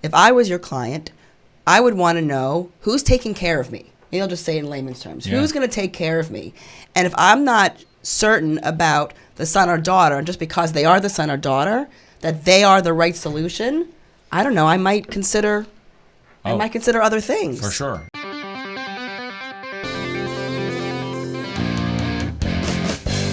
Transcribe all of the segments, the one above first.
if I was your client, I would want to know who's taking care of me. Maybe I'll just say in layman's terms, who's going to take care of me? And if I'm not certain about the son or daughter, and just because they are the son or daughter, that they are the right solution, I don't know, I might consider other things. For sure.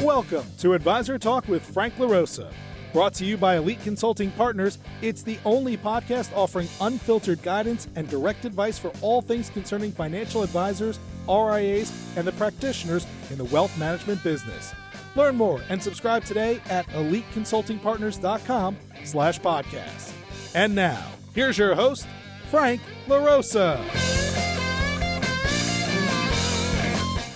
Welcome to Advisor Talk with Frank LaRosa. Brought to you by Elite Consulting Partners, it's the only podcast offering unfiltered guidance and direct advice for all things concerning financial advisors, RIAs, and the practitioners in the wealth management business. Learn more and subscribe today at eliteconsultingpartners.com/podcast. And now, here's your host, Frank LaRosa.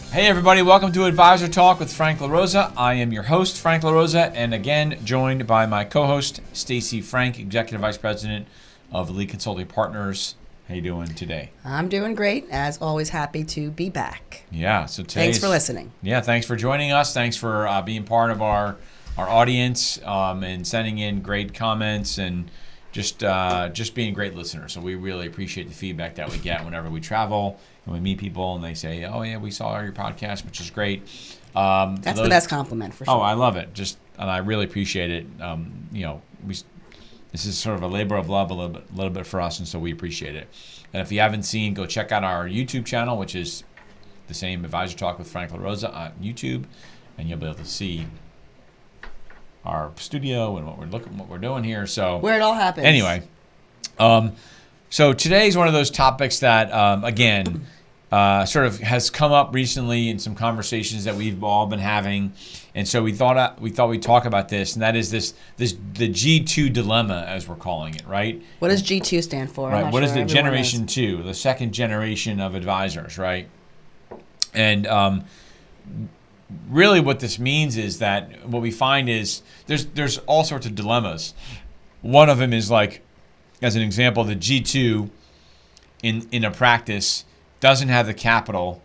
Hey everybody, welcome to Advisor Talk with Frank LaRosa. I am your host, Frank LaRosa, and again, joined by my co-host, Stacey Frank, Executive Vice President of Elite Consulting Partners. How you doing today? I'm doing great. As always, happy to be back. Yeah, so thanks for listening. Yeah, thanks for joining us. Thanks for being part of our audience and sending in great comments and just being great listeners. So we really appreciate the feedback that we get whenever we travel and we meet people and they say, "Oh yeah, we saw your podcast," which is great. That's the best compliment for sure. Oh, I love it. And I really appreciate it. This is sort of a labor of love a little bit for us, and so we appreciate it. And if you haven't seen, go check out our YouTube channel, which is the same, Advisor Talk with Frank LaRosa on YouTube, and you'll be able to see our studio and what we're doing here. So where it all happens. Anyway, so today's one of those topics that again sort of has come up recently in some conversations that we've all been having, and so we thought we'd talk about this, and that is the G2 dilemma, as we're calling it, right? What does G2 stand for? Right. What is the generation 2, the second generation of advisors, right? And really, what this means is that what we find is there's all sorts of dilemmas. One of them is, like, as an example, the G2 in a practice doesn't have the capital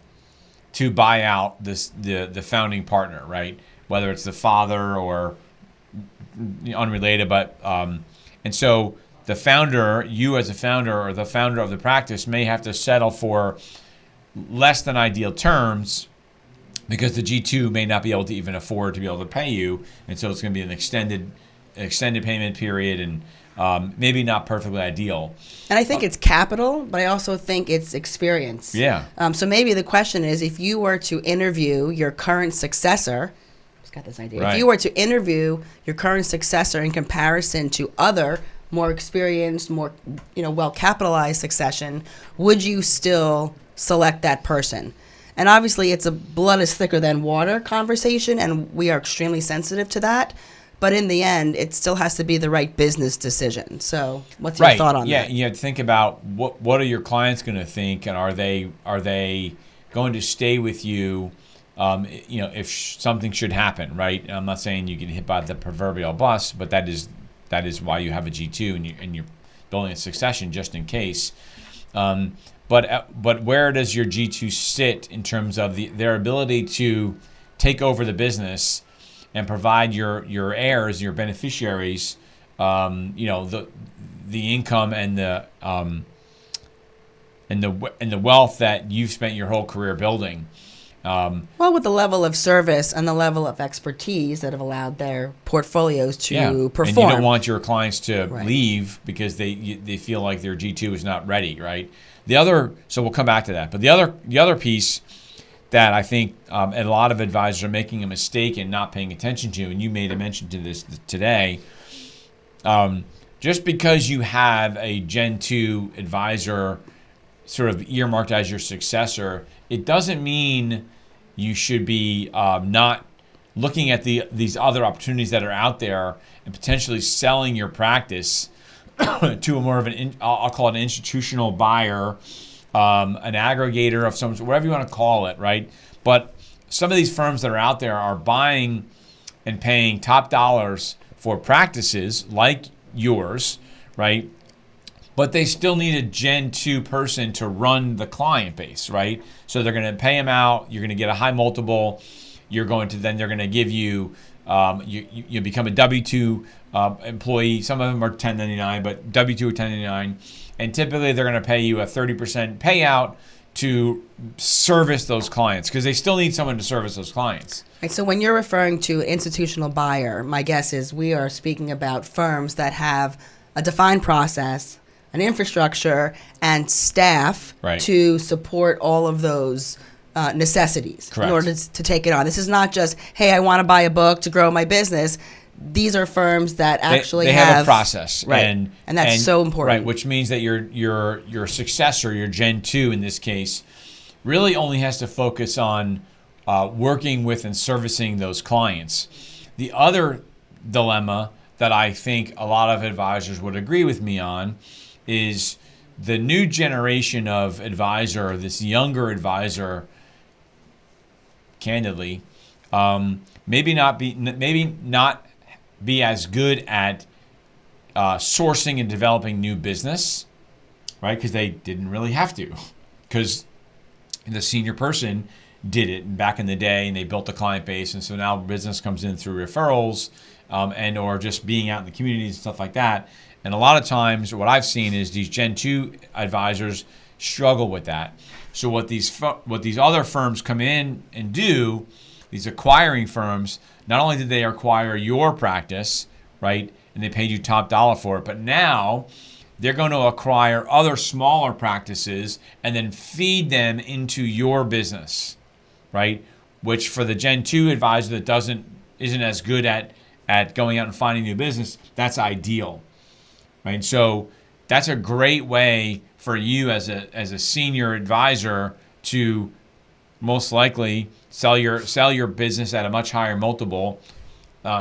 to buy out the founding partner, right? Whether it's the father or unrelated, but and so the founder, you as a founder or the founder of the practice, may have to settle for less than ideal terms because the G2 may not be able to even afford to be able to pay you, and so it's going to be an extended payment period and maybe not perfectly ideal. And I think it's capital, but I also think it's experience. Yeah. So maybe the question is, if you were to interview your current successor, just got this idea. Right. If you were to interview your current successor in comparison to other more experienced, more well-capitalized succession, would you still select that person? And obviously, it's a blood is thicker than water conversation, and we are extremely sensitive to that. But in the end, it still has to be the right business decision. So what's your thought on that? Yeah, you have to think about what are your clients going to think, and are they going to stay with you, if something should happen, right? I'm not saying you get hit by the proverbial bus, but that is why you have a G2 and you're building a succession just in case. But where does your G2 sit in terms of their ability to take over the business and provide your heirs, your beneficiaries, the income and the wealth that you've spent your whole career building? Well, with the level of service and the level of expertise that have allowed their portfolios to perform. And you don't want your clients to Right. leave because they feel like their G2 is not ready, right? So we'll come back to that. But the other piece that I think a lot of advisors are making a mistake in not paying attention to, and you made a mention to this today, just because you have a Gen 2 advisor sort of earmarked as your successor, it doesn't mean you should be not looking at these other opportunities that are out there and potentially selling your practice to a more of I'll call it an institutional buyer, an aggregator of some, whatever you want to call it, right? But some of these firms that are out there are buying and paying top dollars for practices like yours, right? But they still need a Gen 2 person to run the client base, right? So they're going to pay them out. You're going to get a high multiple. They're going to give you You become a W-2 employee. Some of them are 1099, but W-2 or 1099. And typically they're going to pay you a 30% payout to service those clients because they still need someone to service those clients. Right, so when you're referring to institutional buyer, my guess is we are speaking about firms that have a defined process, an infrastructure, and staff to support all of those necessities Correct. in order to take it on. This is not just, hey, I want to buy a book to grow my business. These are firms that actually they have a process, right? And that's so important, right? Which means that your successor, your Gen 2 in this case, really only has to focus on working with and servicing those clients. The other dilemma that I think a lot of advisors would agree with me on is the new generation of advisor, this younger advisor, candidly, maybe not be as good at sourcing and developing new business, right? Because they didn't really have to, because the senior person did it back in the day, and they built a client base, and so now business comes in through referrals and or just being out in the communities and stuff like that. And a lot of times, what I've seen is these Gen 2 advisors struggle with that. So what these other firms come in and do, these acquiring firms, not only did they acquire your practice, right, and they paid you top dollar for it, but now they're going to acquire other smaller practices and then feed them into your business, right? Which for the Gen 2 advisor that isn't as good at going out and finding new business, that's ideal, right? So that's a great way for you as a senior advisor to most likely sell your business at a much higher multiple,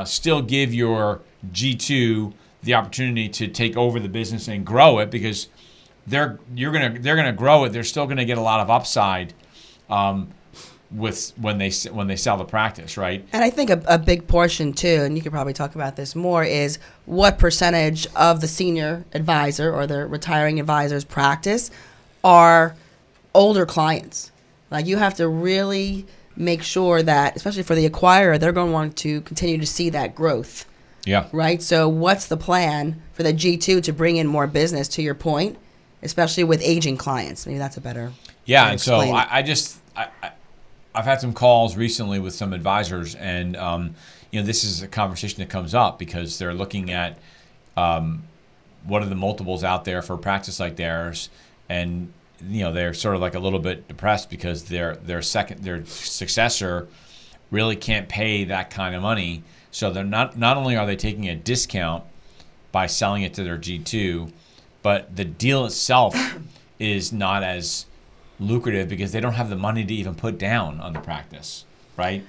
still give your G2 the opportunity to take over the business and grow it, because they're gonna grow it. They're still gonna get a lot of upside with when they sell the practice, right? And I think a big portion too, and you could probably talk about this more, is what percentage of the senior advisor or the retiring advisor's practice are older clients. Like, you have to really make sure that, especially for the acquirer, they're going to want to continue to see that growth. Yeah. Right? So what's the plan for the G2 to bring in more business, to your point, especially with aging clients? Maybe that's a better Yeah, way to and so explain it. I've had some calls recently with some advisors, and this is a conversation that comes up because they're looking at what are the multiples out there for a practice like theirs, and they're sort of like a little bit depressed because their successor really can't pay that kind of money. So they're not only are they taking a discount by selling it to their G2, but the deal itself is not as lucrative because they don't have the money to even put down on the practice, right?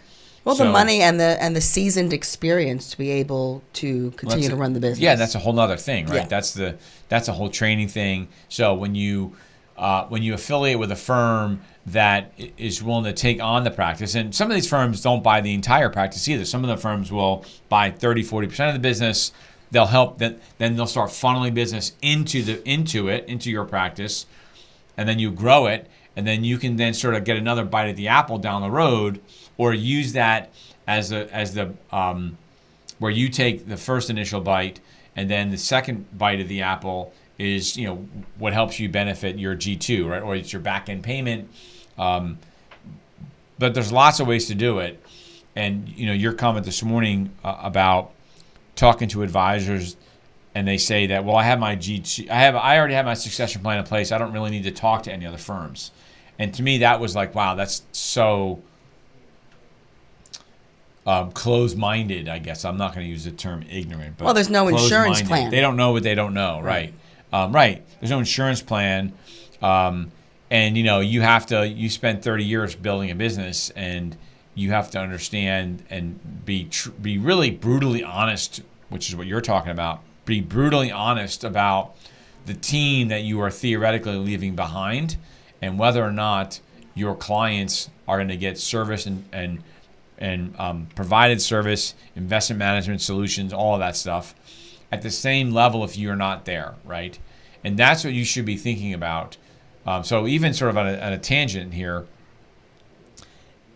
Well, the money and the seasoned experience to be able to continue to run the business. Yeah, that's a whole other thing, right? Yeah. That's a whole training thing. So when you affiliate with a firm that is willing to take on the practice, and some of these firms don't buy the entire practice either. Some of the firms will buy 30-40% of the business. They'll help then they'll start funneling business into your practice, and then you grow it, and then you can then sort of get another bite at the apple down the road, or use that as the where you take the first initial bite, and then the second bite of the apple is what helps you benefit your G2, right? Or it's your back end payment. But there's lots of ways to do it. And your comment this morning about talking to advisors, and they say that, well, I have my G2, I already have my succession plan in place. I don't really need to talk to any other firms. And to me, that was like, wow, that's so closed-minded. I guess I'm not going to use the term ignorant, but there's no insurance plan. They don't know what they don't know, right? Right. There's no insurance plan, and you spend 30 years building a business, and you have to understand and be really brutally honest, which is what you're talking about. Be brutally honest about the team that you are theoretically leaving behind, and whether or not your clients are going to get service and provided service, investment management solutions, all of that stuff at the same level if you're not there, right? And that's what you should be thinking about. So even sort of on a tangent here,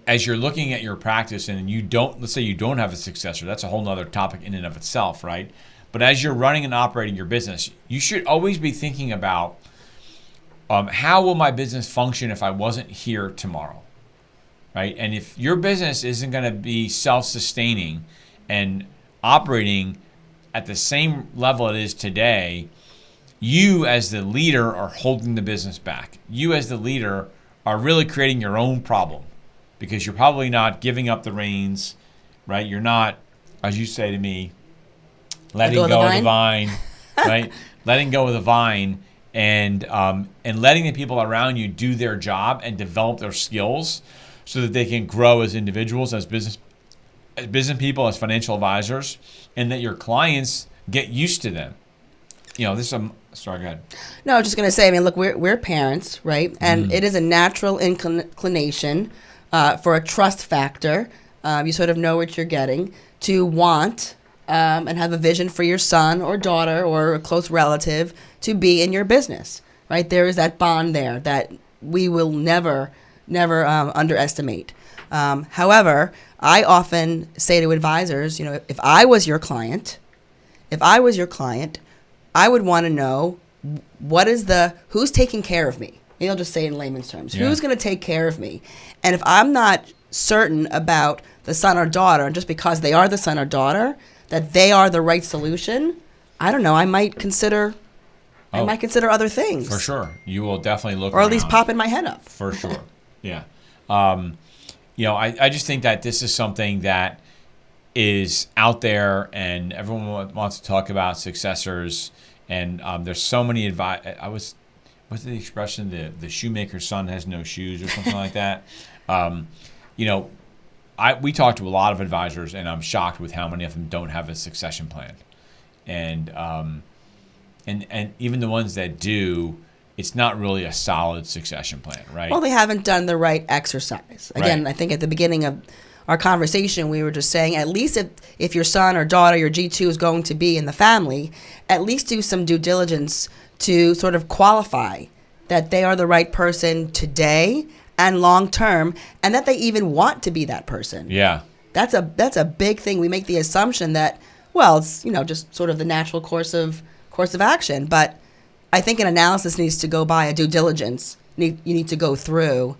as you're looking at your practice and let's say you don't have a successor, that's a whole nother topic in and of itself, right? But as you're running and operating your business, you should always be thinking about how will my business function if I wasn't here tomorrow, right? And if your business isn't going to be self-sustaining and operating at the same level it is today, you as the leader are holding the business back. You as the leader are really creating your own problem because you're probably not giving up the reins, right? You're not, as you say to me, letting go of the vine, right? Letting go of the vine and letting the people around you do their job and develop their skills so that they can grow as individuals, as business people, as financial advisors, and that your clients get used to them. Sorry, go ahead. No, I was just going to say, I mean, look, we're parents, right? And it is a natural inclination for a trust factor. You sort of know what you're getting to want and have a vision for your son or daughter or a close relative to be in your business, right? There is that bond there that we will never underestimate. However, I often say to advisors, if I was your client, I would want to know who's taking care of me. Maybe I'll just say in layman's terms, who's going to take care of me? And if I'm not certain about the son or daughter, and just because they are the son or daughter, that they are the right solution, I don't know, I might consider other things. For sure. You will definitely look or at least popping my head up. For sure. Yeah. I just think that this is something that is out there and everyone wants to talk about successors. And there's so many what's the expression? The shoemaker's son has no shoes or something like that. We talk to a lot of advisors, and I'm shocked with how many of them don't have a succession plan. And even the ones that do, it's not really a solid succession plan, right? Well, they haven't done the right exercise. Again, right. I think at the beginning of our conversation, we were just saying, at least if your son or daughter, your G2 is going to be in the family, at least do some due diligence to sort of qualify that they are the right person today and long term, and that they even want to be that person. Yeah. That's a big thing. We make the assumption that, well, it's just sort of the natural course of action, but I think an analysis needs to go by, a due diligence you need to go through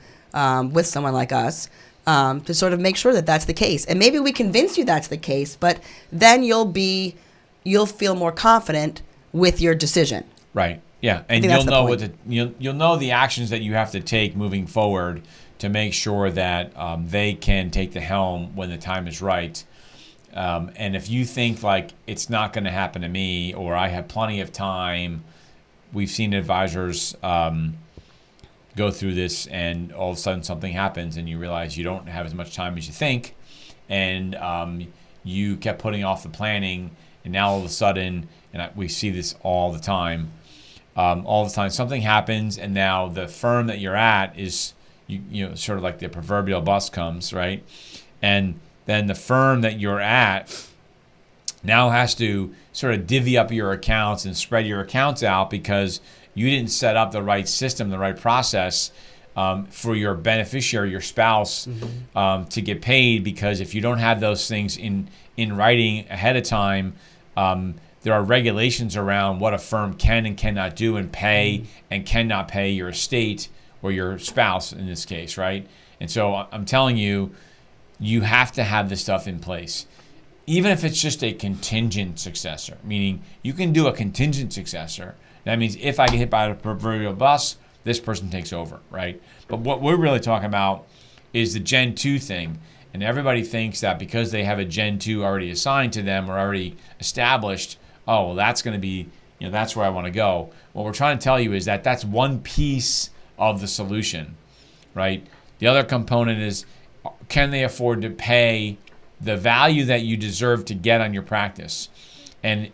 with someone like us to sort of make sure that that's the case. And maybe we convince you that's the case, but then you'll feel more confident with your decision. Right. Yeah, and you'll know you'll know the actions that you have to take moving forward to make sure that they can take the helm when the time is right. And if you think like it's not going to happen to me, or I have plenty of time, we've seen advisors go through this, and all of a sudden something happens, and you realize you don't have as much time as you think, and you kept putting off the planning, and now all of a sudden, and we see this all the time. Something happens, and now the firm that you're at is, sort of like the proverbial bus comes, right? And then the firm that you're at now has to sort of divvy up your accounts and spread your accounts out because you didn't set up the right system, the right process for your beneficiary, your spouse, to get paid. Because if you don't have those things in writing ahead of time, there are regulations around what a firm can and cannot do and pay and cannot pay your estate or your spouse in this case, right? And so I'm telling you, you have to have this stuff in place. Even if it's just a contingent successor, meaning you can do a contingent successor. That means if I get hit by a proverbial bus, this person takes over, right? But what we're really talking about is the Gen 2 thing. And everybody thinks that because they have a Gen 2 already assigned to them or already established, oh, well, that's going to be, that's where I want to go. What we're trying to tell you is that that's one piece of the solution, right? The other component is, can they afford to pay the value that you deserve to get on your practice and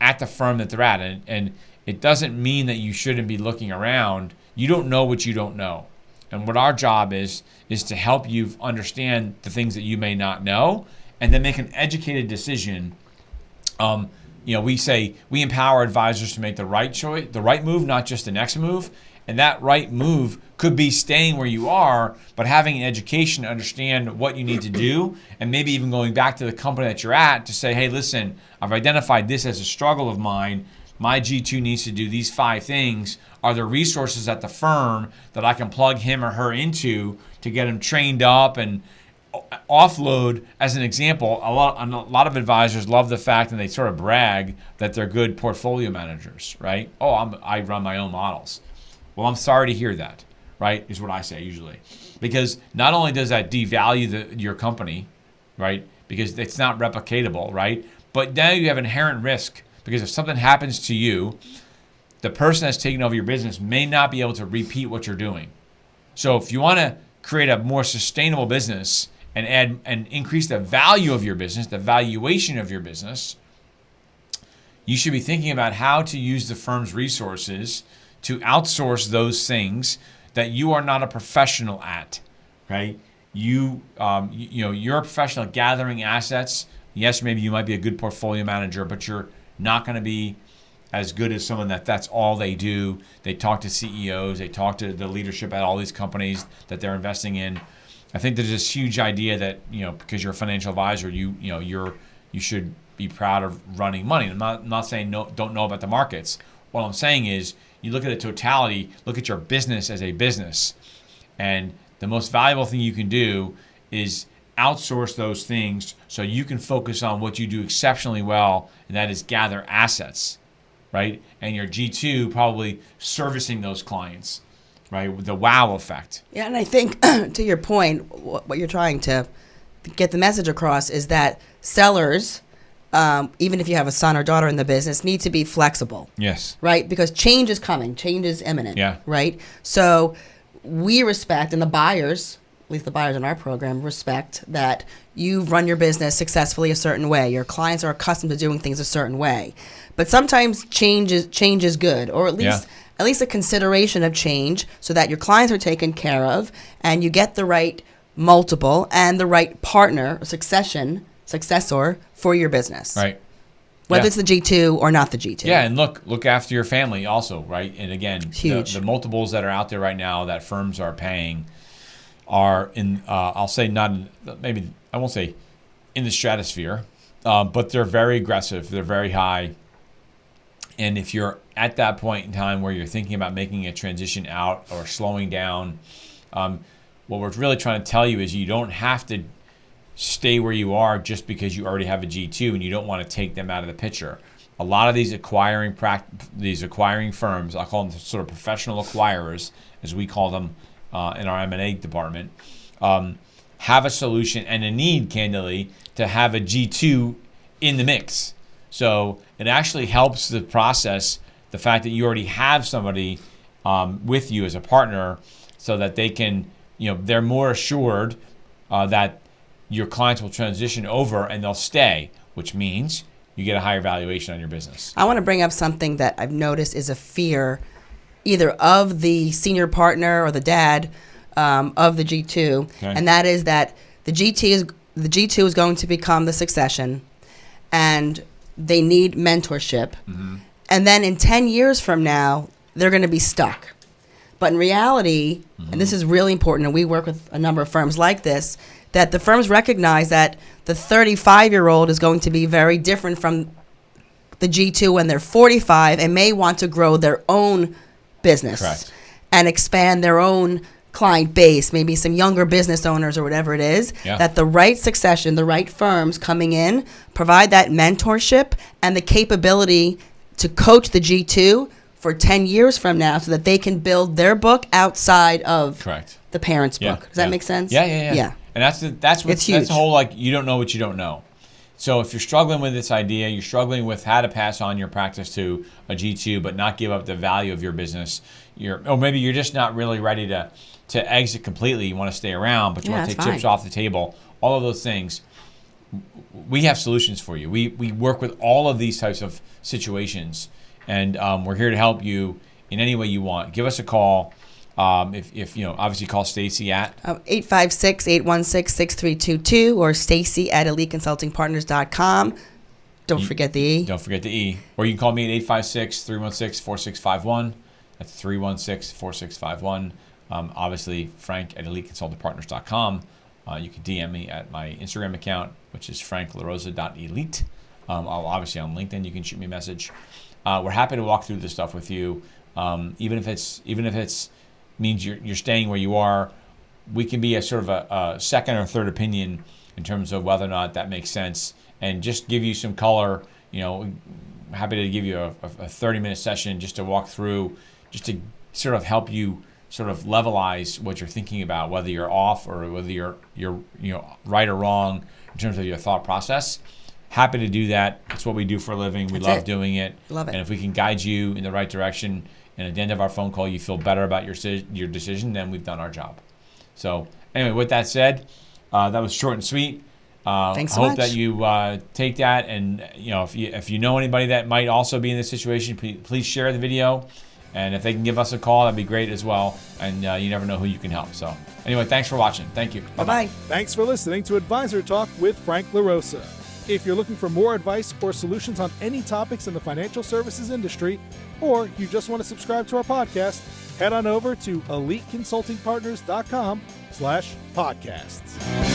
at the firm that they're at? And it doesn't mean that you shouldn't be looking around. You don't know what you don't know. And what our job is to help you understand the things that you may not know and then make an educated decision we say we empower advisors to make the right choice, the right move, not just the next move. And that right move could be staying where you are, but having an education to understand what you need to do, and maybe even going back to the company that you're at to say, hey, listen, I've identified this as a struggle of mine. My G2 needs to do these 5 things. Are there resources at the firm that I can plug him or her into to get him trained up and offload? As an example, a lot of advisors love the fact, and they sort of brag that they're good portfolio managers, right? I run my own models. Well, I'm sorry to hear that, right, is what I say usually. Because not only does that devalue your company, right, because it's not replicatable, right, but now you have inherent risk, because if something happens to you, the person that's taking over your business may not be able to repeat what you're doing. So if you want to create a more sustainable business and add and increase the value of your business, the valuation of your business, you should be thinking about how to use the firm's resources to outsource those things that you are not a professional at, right? You're a professional at gathering assets. Yes, maybe you might be a good portfolio manager, but you're not going to be as good as someone that's all they do. They talk to CEOs, they talk to the leadership at all these companies that they're investing in. I think there's this huge idea that, because you're a financial advisor, you should be proud of running money. I'm not saying don't know about the markets. What I'm saying is, you look at the totality, look at your business as a business. And the most valuable thing you can do is outsource those things so you can focus on what you do exceptionally well, and that is gather assets, right? And your G2 probably servicing those clients, right? With the wow effect. Yeah, and I think to your point, what you're trying to get the message across is that sellers, even if you have a son or daughter in the business, need to be flexible. Yes. Right? Because change is coming. Change is imminent. Yeah. Right? So we respect, and the buyers, at least the buyers in our program, respect that you run your business successfully a certain way. Your clients are accustomed to doing things a certain way. But sometimes change is good, or at least a consideration of change, so that your clients are taken care of and you get the right multiple and the right partner, successor for your business. Right. Whether it's the G2 or not the G2. Yeah, and look after your family also, right? And again, huge. The multiples that are out there right now that firms are paying are in, I'll say not in, maybe I won't say in the stratosphere, but they're very aggressive. They're very high. And if you're at that point in time where you're thinking about making a transition out or slowing down, what we're really trying to tell you is you don't have to stay where you are just because you already have a G2 and you don't want to take them out of the picture. A lot of these acquiring firms, I call them sort of professional acquirers, as we call them in our M&A department, have a solution and a need, candidly, to have a G2 in the mix. So it actually helps the process, the fact that you already have somebody with you as a partner, so that they can, they're more assured that your clients will transition over and they'll stay, which means you get a higher valuation on your business. I want to bring up something that I've noticed is a fear either of the senior partner or the dad of the G2, okay. And that is that the G2 is going to become the succession, and they need mentorship. Mm-hmm. And then in 10 years from now, they're going to be stuck. But in reality, and this is really important, and we work with a number of firms like this, that the firms recognize that the 35-year-old is going to be very different from the G2 when they're 45 and may want to grow their own business. Correct. And expand their own client base, maybe some younger business owners or whatever it is, that the right succession, the right firms coming in, provide that mentorship and the capability to coach the G2 for 10 years from now, so that they can build their book outside of Correct. the parents' book. Does that make sense? Yeah. And that's the whole, you don't know what you don't know. So if you're struggling with this idea, you're struggling with how to pass on your practice to a G2 but not give up the value of your business, or maybe you're just not really ready to exit completely. You want to stay around, but you want to take chips off the table. All of those things, we have solutions for you. We work with all of these types of situations, and we're here to help you in any way you want. Give us a call. If obviously call Stacey at 856-816-6322 or Stacey at eliteconsultingpartners.com. Don't forget the E. Don't forget the E. Or you can call me at 856-316-4651. That's 316-4651. Obviously, Frank at eliteconsultantpartners.com. You can DM me at my Instagram account, which is franklarosa.elite. Obviously on LinkedIn, you can shoot me a message. We're happy to walk through this stuff with you. Even if it's means you're staying where you are, we can be a sort of a second or third opinion in terms of whether or not that makes sense, and just give you some color. Happy to give you a 30-minute session just to walk through, just to sort of help you sort of levelize what you're thinking about, whether you're off or whether you're right or wrong in terms of your thought process. Happy to do that. It's what we do for a living. We love doing it. Love it. And if we can guide you in the right direction, and at the end of our phone call you feel better about your decision, then we've done our job. So anyway, with that said, that was short and sweet. Thanks so I hope much. that you take that, and if you know anybody that might also be in this situation, please share the video. And if they can give us a call, that'd be great as well. And you never know who you can help. So anyway, thanks for watching. Thank you. Bye-bye. Thanks for listening to Advisor Talk with Frank LaRosa. If you're looking for more advice or solutions on any topics in the financial services industry, or you just want to subscribe to our podcast, head on over to eliteconsultingpartners.com/podcasts.